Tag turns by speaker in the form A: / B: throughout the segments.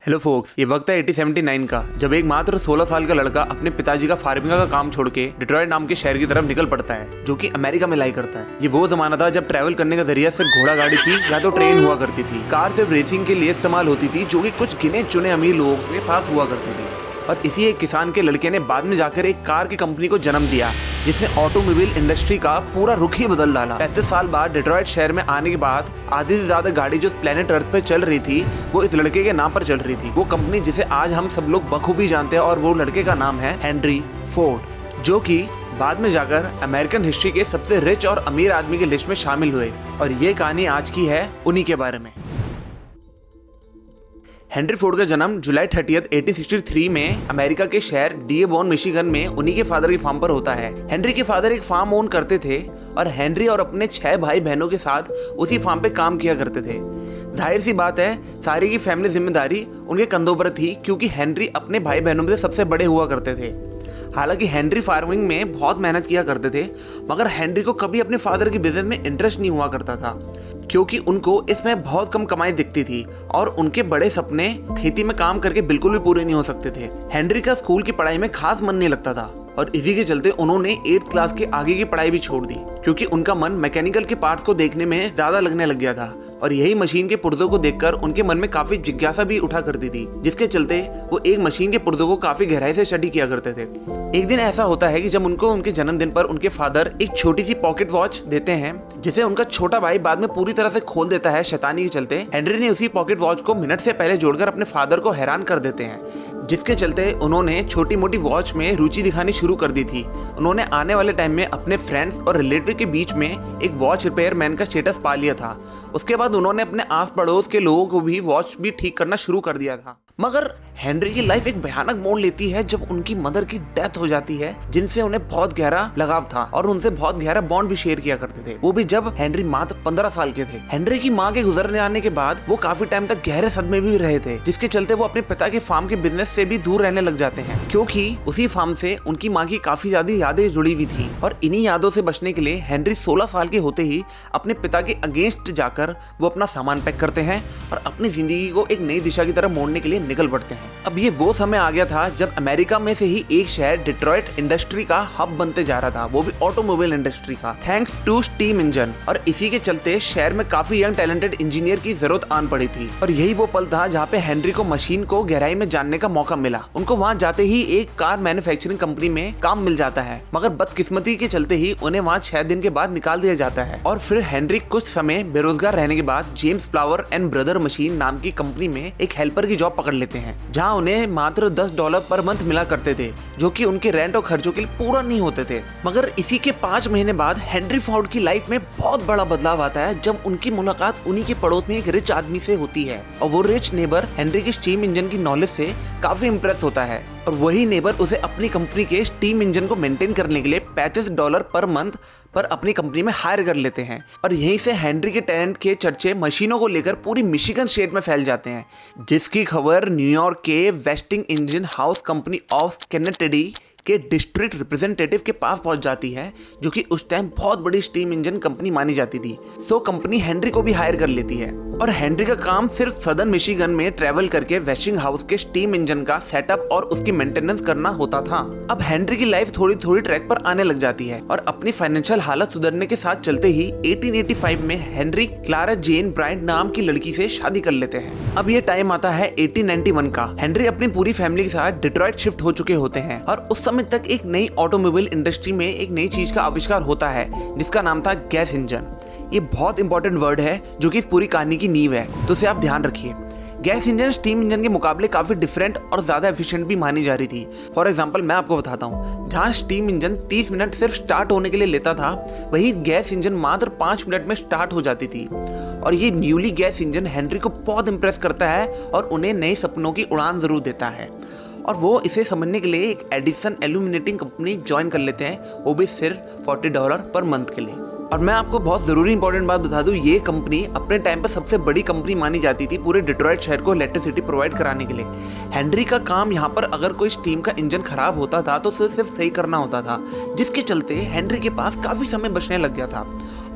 A: Hello focus, ये वक्त है 1879 का, जब एक मात्र 16 साल का लड़का अपने पिताजी का फार्मिंग का काम छोड़ के डिट्रॉयट नाम के शहर की तरफ निकल पड़ता है, जो कि अमेरिका में लाई करता है। ये वो जमाना था जब ट्रैवल करने का जरिया सिर्फ घोड़ा गाड़ी थी या तो ट्रेन हुआ करती थी। कार सिर्फ रेसिंग के लिए इस्तेमाल होती थी, जो कि कुछ गिने चुने अमीर लोगों के पास हुआ करती थी। और इसी एक किसान के लड़के ने बाद में जाकर एक कार की कंपनी को जन्म दिया, जिसने ऑटोमोबाइल इंडस्ट्री का पूरा रुख ही बदल डाला। 35 साल बाद डिट्रॉयट शहर में आने के बाद आधी से ज्यादा गाड़ी जो प्लेनेट अर्थ पे चल रही थी वो इस लड़के के नाम पर चल रही थी। वो कंपनी जिसे आज हम सब लोग बखूबी जानते हैं, और वो लड़के का नाम है हेनरी फोर्ड, जो कि बाद में जाकर अमेरिकन हिस्ट्री के सबसे रिच और अमीर आदमी की लिस्ट में शामिल हुए। और ये कहानी आज की है उन्हीं के बारे में। हेनरी फोर्ड का जन्म जुलाई 30, 1863 में अमेरिका के शहर डिएबॉन, मिशिगन में उन्हीं के फादर की फार्म पर होता है। हेनरी के फादर एक फार्म ओन करते थे और हेनरी और अपने 6 भाई बहनों के साथ उसी फार्म पे काम किया करते थे। जाहिर सी बात है, सारी की फैमिली जिम्मेदारी उनके कंधों पर थी, क्योंकि हेनरी अपने भाई बहनों में से सबसे बड़े हुआ करते थे। हालांकि हेनरी फार्मिंग में बहुत मेहनत किया करते थे, मगर हेनरी को कभी अपने फादर के बिजनेस में इंटरेस्ट नहीं हुआ करता था, क्योंकि उनको इसमें बहुत कम कमाई दिखती थी और उनके बड़े सपने खेती में काम करके बिल्कुल भी पूरे नहीं हो सकते थे। हेनरी का स्कूल की पढ़ाई में खास मन नहीं लगता था और इसी के चलते उन्होंने 8th क्लास के आगे की पढ़ाई भी छोड़ दी, क्योंकि उनका मन मैकेनिकल के पार्ट्स को देखने में ज्यादा लगने लग गया था। और यही मशीन के पुर्जों को देखकर उनके मन में काफी जिज्ञासा भी उठा करती थी, जिसके चलते वो एक मशीन के पुर्जों को काफी गहराई से स्टडी किया करते थे। एक दिन ऐसा होता है कि जब उनको उनके जन्मदिन पर उनके फादर एक छोटी सी पॉकेट वॉच देते हैं, जिसे उनका छोटा भाई बाद में पूरी तरह से खोल देता है शैतानी के चलते। हेनरी ने उसी पॉकेट वॉच को मिनट से पहले जोड़कर अपने फादर को हैरान कर देते हैं, जिसके चलते उन्होंने छोटी मोटी वॉच में रुचि दिखानी शुरू कर दी थी। उन्होंने आने वाले टाइम में अपने फ्रेंड्स और रिलेटिव के बीच में एक वॉच रिपेयर मैन का स्टेटस पा लिया था। उसके बाद उन्होंने अपने आस पड़ोस के लोगों को भी वॉच भी ठीक करना शुरू कर दिया था। मगर हेनरी की लाइफ एक भयानक मोड़ लेती है जब उनकी मदर की डेथ हो जाती है, जिनसे उन्हें बहुत गहरा लगाव था और उनसे बहुत गहरा बॉन्ड भी शेयर किया करते थे, वो भी जब हेनरी मात्र 15 साल के थे। हेनरी की माँ के गुजरने आने के बाद वो काफी टाइम तक गहरे सदमे में भी रहे थे, जिसके चलते वो अपने पिता के फार्म के बिजनेस से भी दूर रहने लग जाते हैं, क्योंकि उसी फार्म से उनकी माँ की काफी ज्यादा यादें जुड़ी हुई थी। और इन्हीं यादों से बचने के लिए हेनरी 16 साल के होते ही अपने पिता के अगेंस्ट जाकर वो अपना सामान पैक करते हैं और अपनी जिंदगी को एक नई दिशा की तरफ मोड़ने के लिए निकल पड़ते हैं। अब ये वो समय आ गया था जब अमेरिका में से ही एक शहर डिट्रॉयट इंडस्ट्री का हब बनते जा रहा था, वो भी ऑटोमोबाइल इंडस्ट्री का, थैंक्स टू स्टीम इंजन। और इसी के चलते शहर में काफी यंग टैलेंटेड इंजीनियर की जरूरत आन पड़ी थी। और यही वो पल था जहाँ पे हेनरी को मशीन को गहराई में जानने का मौका मिला। उनको वहाँ जाते ही एक कार मैन्युफैक्चरिंग कंपनी में काम मिल जाता है, मगर बदकिस्मती के चलते ही उन्हें वहाँ 6 दिन के बाद निकाल दिया जाता है। और फिर हेनरी कुछ समय बेरोजगार रहने के बाद James flower and brother machine नाम की कंपनी में एक हेल्पर की जॉब पकड़ लेते हैं, जहाँ उन्हें मात्र $10 पर मंथ मिला करते थे, जो कि उनके रेंट और खर्चों के लिए पूरा नहीं होते थे। मगर इसी के 5 महीने बाद हेनरी फोर्ड की लाइफ में बहुत बड़ा बदलाव आता है, जब उनकी मुलाकात उन्हीं के पड़ोस में एक रिच आदमी से होती है। और वो रिच नेबर हेनरी के स्टीम इंजन की नॉलेज से काफी इंप्रेस होता है, और वही नेबर उसे अपनी कंपनी के स्टीम इंजन को मेंटेन करने के लिए $35 पर मंथ पर अपनी कंपनी में हायर कर लेते हैं। और यहीं से हेनरी के टैलेंट के चर्चे मशीनों को लेकर पूरी मिशिगन स्टेट में फैल जाते हैं, जिसकी खबर न्यूयॉर्क के Westing engine house company of Schenectady के डिस्ट्रिक्ट रिप्रेजेंटेटिव के पास पहुंच जाती है, जो कि उस टाइम बहुत बड़ी स्टीम इंजन कंपनी मानी जाती थी। तो कंपनी हेनरी को भी हायर कर लेती है, और हेनरी का काम सिर्फ सदर्न मिशिगन में ट्रेवल करके वेस्टिंग हाउस के स्टीम इंजन का सेटअप और उसकी मेंटेनेंस करना होता था। अब हेनरी की लाइफ थोड़ी थोड़ी ट्रैक पर आने लग जाती है, और अपनी फाइनेंशियल हालत सुधरने के साथ चलते ही 1885 में हेनरी क्लारा जेन ब्राइट नाम की लड़की से शादी कर लेते हैं। अब ये टाइम आता है 1891 का। हेनरी अपनी पूरी फैमिली के साथ डिट्रॉयट शिफ्ट हो चुके होते हैं, और उस समय तक एक नई ऑटोमोबाइल इंडस्ट्री में एक नई चीज का आविष्कार होता है, जिसका नाम था गैस इंजन। ये बहुत इंपॉर्टेंट वर्ड है जो कि इस पूरी कहानी की नींव है, तो उसे आप ध्यान रखिए। गैस इंजन स्टीम इंजन के मुकाबले काफी डिफरेंट और ज्यादा एफिशिएंट भी मानी जा रही थी। फॉर एग्जांपल मैं आपको बताता हूँ, जहाँ स्टीम इंजन 30 मिनट सिर्फ स्टार्ट होने के लिए लेता था, वही गैस इंजन मात्र 5 मिनट में स्टार्ट हो जाती थी। और ये न्यूली गैस इंजन हेनरी को बहुत इंप्रेस करता है और उन्हें नए सपनों की उड़ान जरूर देता है, और वो इसे समझने के लिए एक एडिसन एल्यूमिनेटिंग कंपनी ज्वाइन कर लेते हैं, वो भी सिर्फ $40 पर मंथ के लिए। और मैं आपको बहुत जरूरी इंपॉर्टेंट बात बता दूं, ये कंपनी अपने टाइम पर सबसे बड़ी कंपनी मानी जाती थी पूरे डिट्रॉयट शहर को इलेक्ट्रिसिटी प्रोवाइड कराने के लिए। हेनरी का काम यहाँ पर अगर कोई स्टीम का इंजन खराब होता था तो उसे सिर्फ सही करना होता था, जिसके चलते हेनरी के पास काफी समय बचने लग गया था।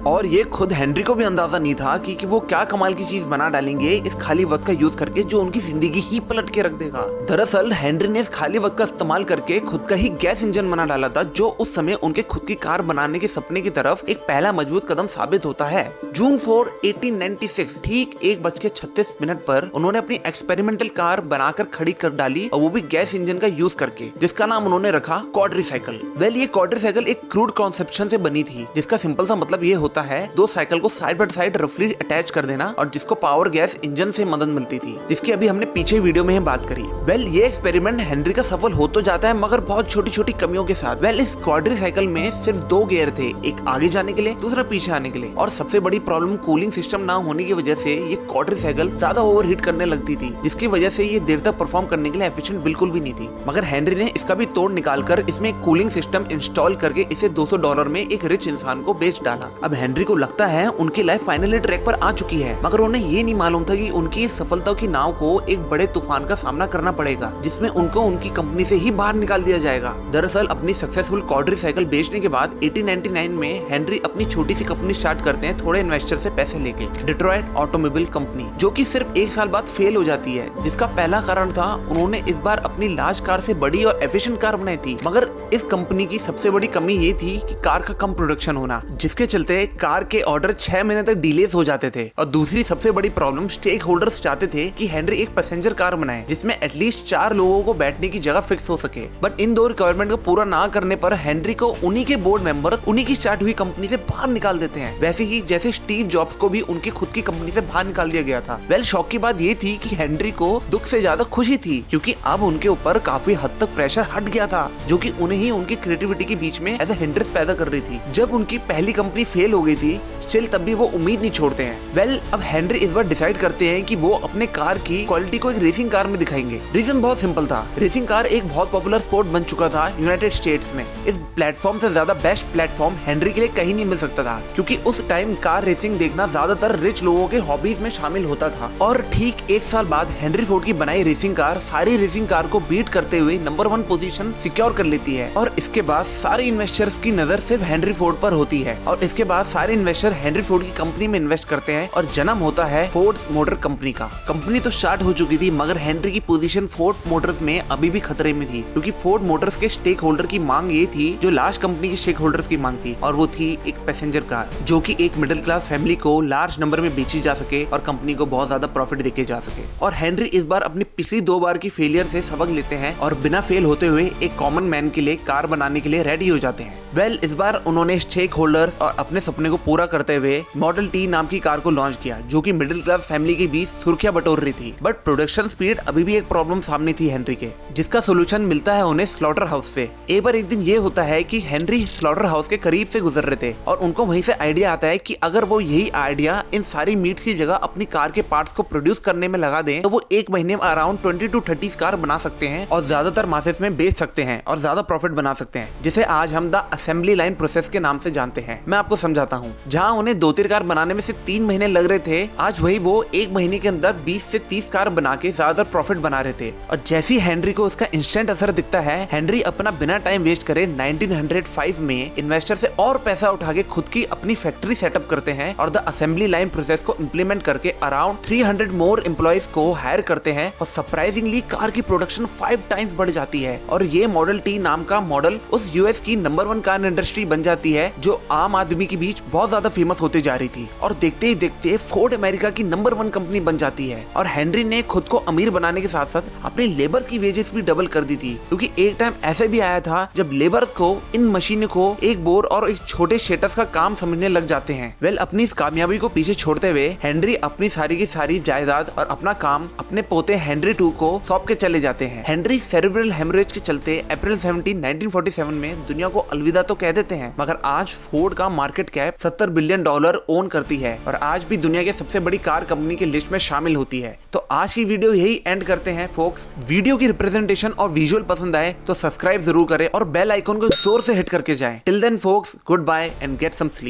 A: और ये खुद हेनरी को भी अंदाजा नहीं था कि वो क्या कमाल की चीज बना डालेंगे इस खाली वक्त का यूज करके जो उनकी जिंदगी ही पलट के रख देगा। दरअसल हेनरी ने इस खाली वक्त का इस्तेमाल करके खुद का ही गैस इंजन बना डाला था, जो उस समय उनके खुद की कार बनाने के सपने की तरफ एक पहला मजबूत कदम साबित होता है। जून 4, 1896 ठीक 1:36 पर उन्होंने अपनी एक्सपेरिमेंटल कार बनाकर खड़ी कर डाली, और वो भी गैस इंजन का यूज करके, जिसका नाम उन्होंने रखा क्वाड्रीसाइकिल। वेल, ये क्वाड्रीसाइकिल एक क्रूड कॉन्सेप्शन से बनी थी, जिसका सिंपल सा मतलब ये होता है दो साइकिल को साइड बाय साइड रफली अटैच कर देना, और जिसको पावर गैस इंजन से मदद मिलती थी, जिसकी अभी हमने पीछे वीडियो में बात करी। वेल, ये एक्सपेरिमेंट हेनरी का सफल हो तो जाता है, मगर बहुत छोटी छोटी कमियों के साथ। वेल, इस क्वाड्रीसाइकिल में सिर्फ 2 गियर थे, एक आगे जाने के लिए, दूसरा पीछे आने के लिए, और सबसे बड़ी प्रॉब्लम कूलिंग सिस्टम ना होने की वजह से ये क्वाड्रीसाइकिल ज्यादा ओवरहीट करने लगती थी, जिसकी वजह से ये देर तक परफॉर्म करने के लिए एफिशिएंट बिल्कुल भी नहीं थी। मगर हेनरी ने इसका भी तोड़ निकालकर इसमें एक कूलिंग सिस्टम इंस्टॉल करके इसे $200 में एक रिच इंसान को बेच डाला। अब हेनरी को लगता है उनकी लाइफ फाइनली ट्रैक पर आ चुकी है, मगर उन्हें ये नहीं मालूम था कि उनकी इस सफलता की नाव को एक बड़े तूफान का सामना करना पड़ेगा, जिसमें उनको उनकी कंपनी से ही बाहर निकाल दिया जाएगा। दरअसल अपनी सक्सेसफुल क्वाड्रीसाइकिल बेचने के बाद 1899 में हेनरी अपनी छोटी सी कंपनी स्टार्ट करते हैं थोड़े इन्वेस्टर से पैसे लेके, डेट्रॉयट ऑटोमोबाइल कंपनी, जो कि सिर्फ 1 साल बाद फेल हो जाती है, जिसका पहला कारण था उन्होंने इस बार अपनी लार्ज कार से बड़ी और एफिशिएंट कार बनाई थी। मगर इस कंपनी की सबसे बड़ी कमी ये थी कि कार का कम प्रोडक्शन होना, जिसके चलते कार के ऑर्डर 6 महीने तक डिलेस हो जाते थे। और दूसरी सबसे बड़ी प्रॉब्लम, स्टेक होल्डर्स चाहते थे कि हेनरी एक पैसेंजर कार बनाए जिसमें एटलीस्ट 4 लोगों को बैठने की जगह फिक्स हो सके। बट इन 2 रिक्वायरमेंट को पूरा ना करने पर हेनरी को उन्हीं के बोर्ड मेंबर्स उन्हीं की स्टार्ट हुई कंपनी से बाहर निकाल देते हैं, वैसे ही जैसे स्टीव जॉब्स को भी उनकी खुद की कंपनी से बाहर निकाल दिया गया था। वेल, शॉक की बात ये थी कि हेनरी को दुख से ज्यादा खुशी थी, क्योंकि अब उनके ऊपर काफी हद तक प्रेशर हट गया था, जो कि उन्हें ही उनकी क्रिएटिविटी के बीच में ऐसा हिंड्रेंस पैदा कर रही थी। जब उनकी पहली कंपनी फेल हो गई थी, स्टिल तब भी वो उम्मीद नहीं छोड़ते हैं। वेल, अब हेनरी इस बार डिसाइड करते हैं कि वो अपने कार की क्वालिटी को एक रेसिंग कार में दिखाएंगे। रीजन बहुत सिंपल था, रेसिंग कार एक बहुत पॉपुलर स्पोर्ट बन चुका था यूनाइटेड स्टेट्स में। इस प्लेटफॉर्म से ज्यादा बेस्ट प्लेटफॉर्म हेनरी के लिए कहीं नहीं मिल सकता था, क्योंकि उस टाइम कार रेसिंग देखना ज्यादातर रिच लोगों के हॉबीज में शामिल होता था। और ठीक 1 साल बाद हेनरी फोर्ड की बनाई रेसिंग कार सारी रेसिंग कार को बीट करते हुए नंबर 1 पोजीशन सिक्योर कर लेती है। और इसके बाद सारे इन्वेस्टर्स की नजर सिर्फ हेनरी फोर्ड पर होती है, और इसके बाद सारे इन्वेस्टर हेनरी फोर्ड की कंपनी में इन्वेस्ट करते हैं, और जन्म होता है फोर्ड मोटर कंपनी का। कंपनी तो स्टार्ट हो चुकी थी, मगर हेनरी की पोजीशन फोर्ड मोटर्स में अभी भी खतरे में थी, क्योंकि फोर्ड मोटर्स के स्टेक होल्डर की मांग ये थी जो लार्ज कंपनी के स्टेक होल्डर्स की मांग थी, और वो थी एक पैसेंजर कार, जो कि एक मिडिल क्लास फैमिली को लार्ज नंबर में बेची जा सके और कंपनी को बहुत ज्यादा प्रॉफिट देके जा सके। और हेनरी इस बार अपनी पिछली 2 बार की फेलियर से सबक लेते हैं और बिना फेल होते हुए एक कॉमन मैन के लिए कार बनाने के लिए रेडी हो जाते हैं। वेल, इस बार उन्होंने स्टेक होल्डर्स और अपने सपने को पूरा करते हुए मॉडल टी नाम की कार को लॉन्च किया, जो कि मिडिल क्लास फैमिली के बीच सुर्खियां बटोर रही थी। बट प्रोडक्शन स्पीड अभी भी एक प्रॉब्लम सामने थी हेनरी के, जिसका सोल्यूशन मिलता है उन्हें स्लॉटर हाउस से। एक दिन ये होता है कि हेनरी स्लॉटर हाउस के करीब से गुजर रहे थे, और उनको वहीं से आइडिया आता है कि अगर वो यही आइडिया इन सारी मीट की जगह अपनी कार के पार्ट्स को प्रोड्यूस करने में लगा दें, तो वो 1 महीने में अराउंड 20 to 30 कार बना सकते हैं और ज्यादातर मासेस में बेच सकते हैं और ज्यादा प्रॉफिट बना सकते हैं, जिसे आज हम द असेंबली लाइन प्रोसेस के नाम से जानते हैं। मैं आपको समझाता हूँ। जहाँ उन्हें 2-3 कार बनाने में से 3 महीने लग रहे थे, आज वही वो 1 महीने के अंदर 20 से 30 कार बना के ज्यादा प्रॉफिट बना रहे थे। और जैसे हेनरी को उसका इंस्टेंट असर दिखता है, हेनरी अपना बिना टाइम वेस्ट करे 1905 में इन्वेस्टर से और पैसा उठा के खुद की अपनी फैक्ट्री सेटअप करते हैं और द असेंबली लाइन प्रोसेस को इम्प्लीमेंट करके अराउंड 300 मोर एम्प्लॉइज को हायर करते हैं, और सरप्राइजिंगली कार की प्रोडक्शन 5 टाइम्स बढ़ जाती है, और ये मॉडल टी नाम का मॉडल उस यूएस की नंबर 1 कार इंडस्ट्री बन जाती है, जो आम आदमी के बीच बहुत ज्यादा फेमस होते जा रही थी। और देखते ही देखते फोर्ड अमेरिका की नंबर 1 कंपनी बन जाती है। और हेनरी ने खुद को अमीर बनाने के साथ साथ अपने लेबर की वेजेस भी डबल कर दी थी, क्योंकि एक टाइम ऐसे भी आया था जब लेबर्स को इन मशीनों को एक बोर और एक छोटे स्टेटस का काम समझने लग जाते हैं। वेल, अपनी इस कामयाबी को पीछे छोड़ते हुए हेनरी अपनी सारी की सारी जायदाद और अपना काम अपने पोते हेनरी 2 को सौंप के चले जाते हैं। हेनरी सेरेब्रल हेमरेज के चलते अप्रैल 17, 1947 में दुनिया को अलविदा तो कह देते हैं, मगर आज फोर्ड का मार्केट कैप $70 बिलियन ओन करती है और आज भी दुनिया के सबसे बड़ी कार कंपनी की लिस्ट में शामिल होती है। तो आज की वीडियो यही एंड करते हैं फोक्स। वीडियो की रिप्रेजेंटेशन और विजुअल पसंद आए तो सब्सक्राइब जरूर करें और बेल आइकन को जोर से हिट करके जाएं। Till then folks, good bye and get some sleep.